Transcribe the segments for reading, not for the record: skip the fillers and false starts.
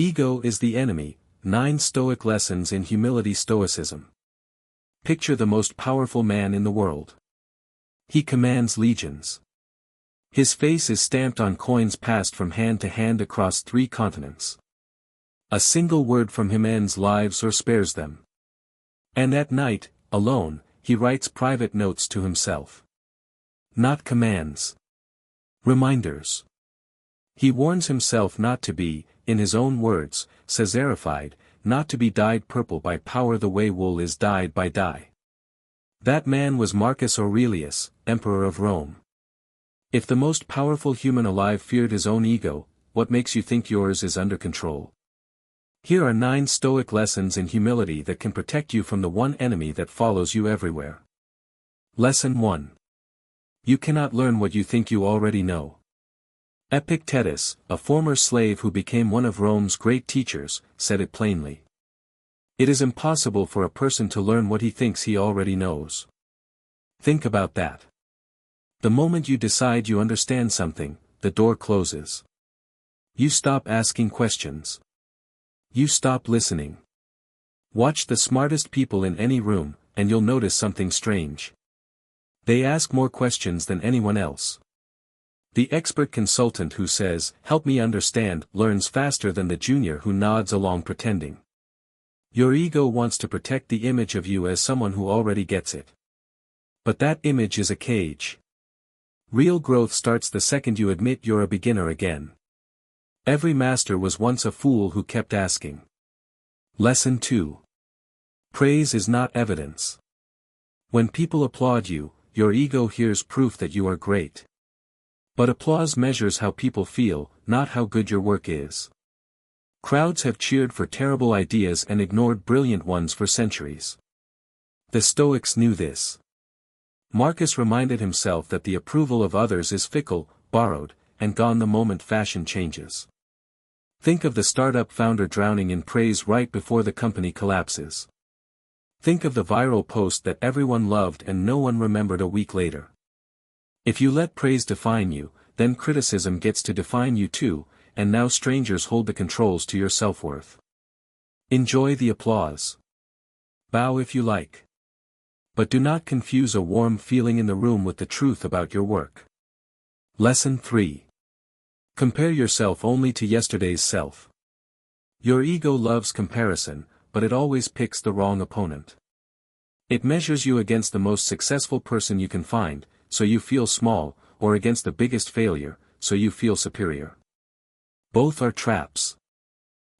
Ego is the enemy. 9 Stoic Lessons in Humility. Stoicism. Picture the most powerful man in the world. He commands legions. His face is stamped on coins passed from hand to hand across 3 continents. A single word from him ends lives or spares them. And at night, alone, he writes private notes to himself. Not commands. Reminders. He warns himself not to be, in his own words, Caesarified, not to be dyed purple by power the way wool is dyed by dye. That man was Marcus Aurelius, Emperor of Rome. If the most powerful human alive feared his own ego, what makes you think yours is under control? Here are 9 Stoic lessons in humility that can protect you from the one enemy that follows you everywhere. Lesson 1. You cannot learn what you think you already know. Epictetus, a former slave who became one of Rome's great teachers, said it plainly. It is impossible for a person to learn what he thinks he already knows. Think about that. The moment you decide you understand something, the door closes. You stop asking questions. You stop listening. Watch the smartest people in any room, and you'll notice something strange. They ask more questions than anyone else. The expert consultant who says, "Help me understand," learns faster than the junior who nods along pretending. Your ego wants to protect the image of you as someone who already gets it. But that image is a cage. Real growth starts the second you admit you're a beginner again. Every master was once a fool who kept asking. Lesson 2. Praise is not evidence. When people applaud you, your ego hears proof that you are great. But applause measures how people feel, not how good your work is. Crowds have cheered for terrible ideas and ignored brilliant ones for centuries. The Stoics knew this. Marcus reminded himself that the approval of others is fickle, borrowed, and gone the moment fashion changes. Think of the startup founder drowning in praise right before the company collapses. Think of the viral post that everyone loved and no one remembered a week later. If you let praise define you, then criticism gets to define you too, and now strangers hold the controls to your self-worth. Enjoy the applause. Bow if you like. But do not confuse a warm feeling in the room with the truth about your work. Lesson 3. Compare yourself only to yesterday's self. Your ego loves comparison, but it always picks the wrong opponent. It measures you against the most successful person you can find, so you feel small, or against the biggest failure, so you feel superior. Both are traps.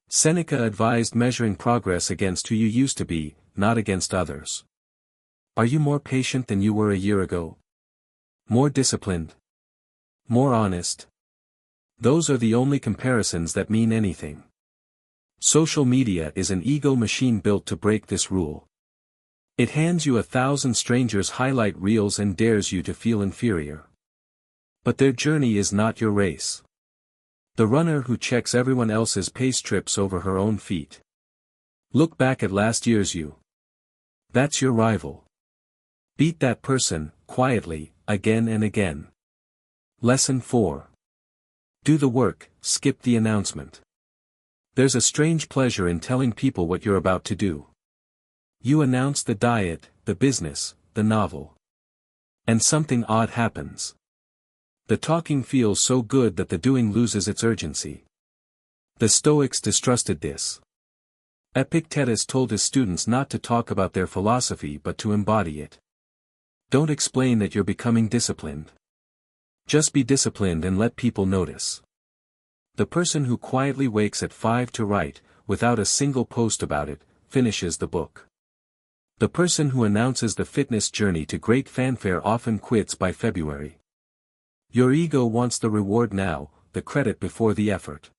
Seneca advised measuring progress against who you used to be, not against others. Are you more patient than you were a year ago? More disciplined? More honest? Those are the only comparisons that mean anything. Social media is an ego machine built to break this rule. It hands you 1,000 strangers' highlight reels and dares you to feel inferior. But their journey is not your race. The runner who checks everyone else's pace trips over her own feet. Look back at last year's you. That's your rival. Beat that person, quietly, again and again. Lesson 4. Do the work, skip the announcement. There's a strange pleasure in telling people what you're about to do. You announce the diet, the business, the novel. And something odd happens. The talking feels so good that the doing loses its urgency. The Stoics distrusted this. Epictetus told his students not to talk about their philosophy but to embody it. Don't explain that you're becoming disciplined. Just be disciplined and let people notice. The person who quietly wakes at 5 to write, without a single post about it, finishes the book. The person who announces the fitness journey to great fanfare often quits by February. Your ego wants the reward now, the credit before the effort.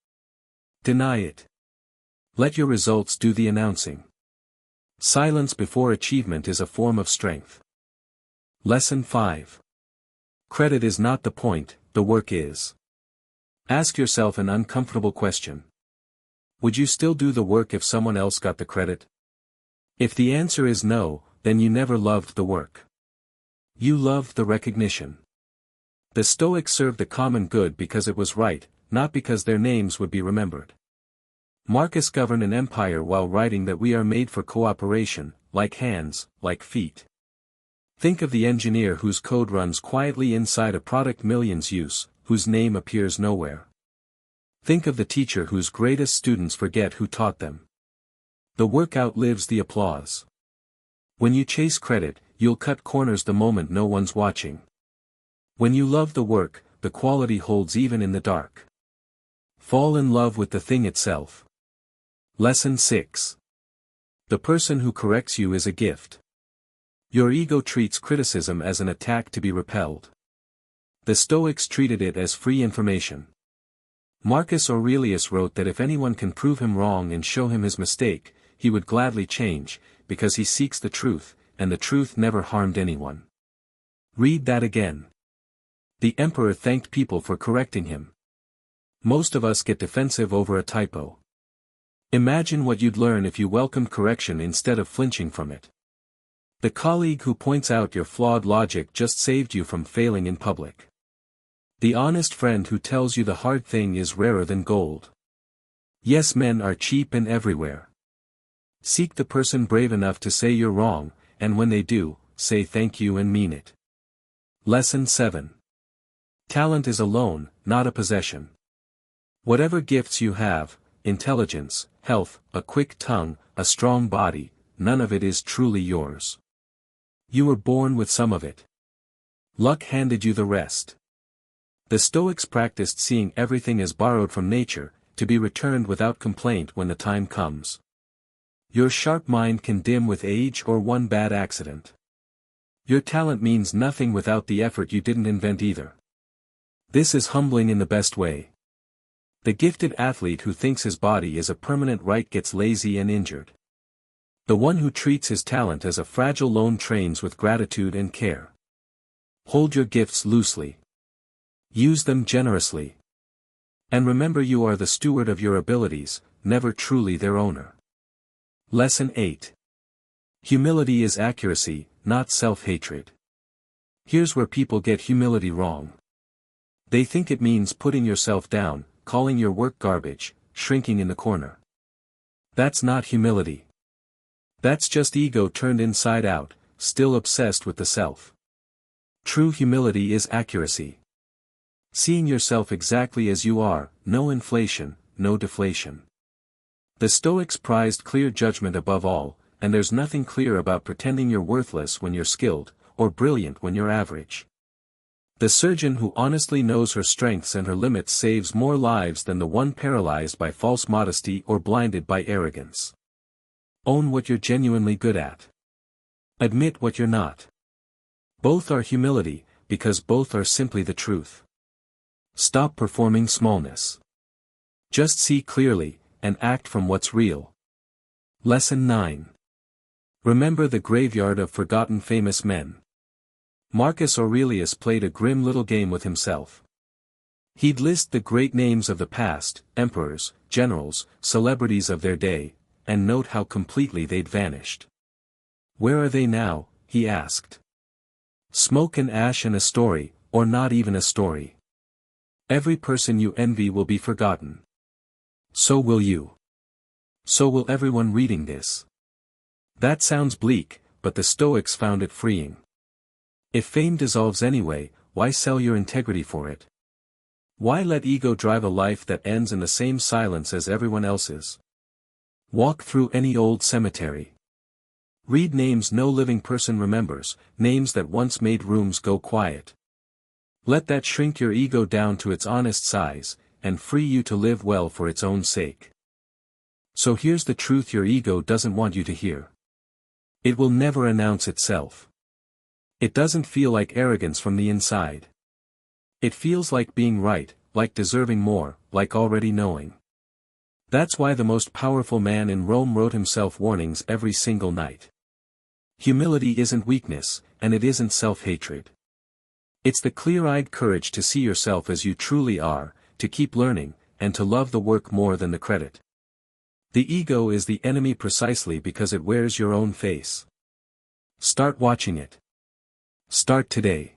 Deny it. Let your results do the announcing. Silence before achievement is a form of strength. Lesson 5. Credit is not the point, the work is. Ask yourself an uncomfortable question. Would you still do the work if someone else got the credit? If the answer is no, then you never loved the work. You loved the recognition. The Stoics served the common good because it was right, not because their names would be remembered. Marcus governed an empire while writing that we are made for cooperation, like hands, like feet. Think of the engineer whose code runs quietly inside a product millions use, whose name appears nowhere. Think of the teacher whose greatest students forget who taught them. The work outlives the applause. When you chase credit, you'll cut corners the moment no one's watching. When you love the work, the quality holds even in the dark. Fall in love with the thing itself. Lesson 6. The person who corrects you is a gift. Your ego treats criticism as an attack to be repelled. The Stoics treated it as free information. Marcus Aurelius wrote that if anyone can prove him wrong and show him his mistake, he would gladly change, because he seeks the truth, and the truth never harmed anyone. Read that again. The emperor thanked people for correcting him. Most of us get defensive over a typo. Imagine what you'd learn if you welcomed correction instead of flinching from it. The colleague who points out your flawed logic just saved you from failing in public. The honest friend who tells you the hard thing is rarer than gold. Yes, men are cheap and everywhere. Seek the person brave enough to say you're wrong, and when they do, say thank you and mean it. Lesson 7. Talent is a loan, not a possession. Whatever gifts you have, intelligence, health, a quick tongue, a strong body, none of it is truly yours. You were born with some of it. Luck handed you the rest. The Stoics practiced seeing everything as borrowed from nature, to be returned without complaint when the time comes. Your sharp mind can dim with age or one bad accident. Your talent means nothing without the effort you didn't invent either. This is humbling in the best way. The gifted athlete who thinks his body is a permanent right gets lazy and injured. The one who treats his talent as a fragile loan trains with gratitude and care. Hold your gifts loosely. Use them generously. And remember, you are the steward of your abilities, never truly their owner. Lesson 8. Humility is accuracy, not self-hatred. Here's where people get humility wrong. They think it means putting yourself down, calling your work garbage, shrinking in the corner. That's not humility. That's just ego turned inside out, still obsessed with the self. True humility is accuracy. Seeing yourself exactly as you are, no inflation, no deflation. The Stoics prized clear judgment above all, and there's nothing clear about pretending you're worthless when you're skilled, or brilliant when you're average. The surgeon who honestly knows her strengths and her limits saves more lives than the one paralyzed by false modesty or blinded by arrogance. Own what you're genuinely good at. Admit what you're not. Both are humility, because both are simply the truth. Stop performing smallness. Just see clearly, and act from what's real. Lesson 9. Remember the graveyard of forgotten famous men. Marcus Aurelius played a grim little game with himself. He'd list the great names of the past, emperors, generals, celebrities of their day, and note how completely they'd vanished. Where are they now, he asked. Smoke and ash and a story, or not even a story. Every person you envy will be forgotten. So will you. So will everyone reading this. That sounds bleak, but the Stoics found it freeing. If fame dissolves anyway, why sell your integrity for it? Why let ego drive a life that ends in the same silence as everyone else's? Walk through any old cemetery. Read names no living person remembers, names that once made rooms go quiet. Let that shrink your ego down to its honest size, and free you to live well for its own sake. So here's the truth your ego doesn't want you to hear. It will never announce itself. It doesn't feel like arrogance from the inside. It feels like being right, like deserving more, like already knowing. That's why the most powerful man in Rome wrote himself warnings every single night. Humility isn't weakness, and it isn't self-hatred. It's the clear-eyed courage to see yourself as you truly are, to keep learning, and to love the work more than the credit. The ego is the enemy precisely because it wears your own face. Start watching it. Start today.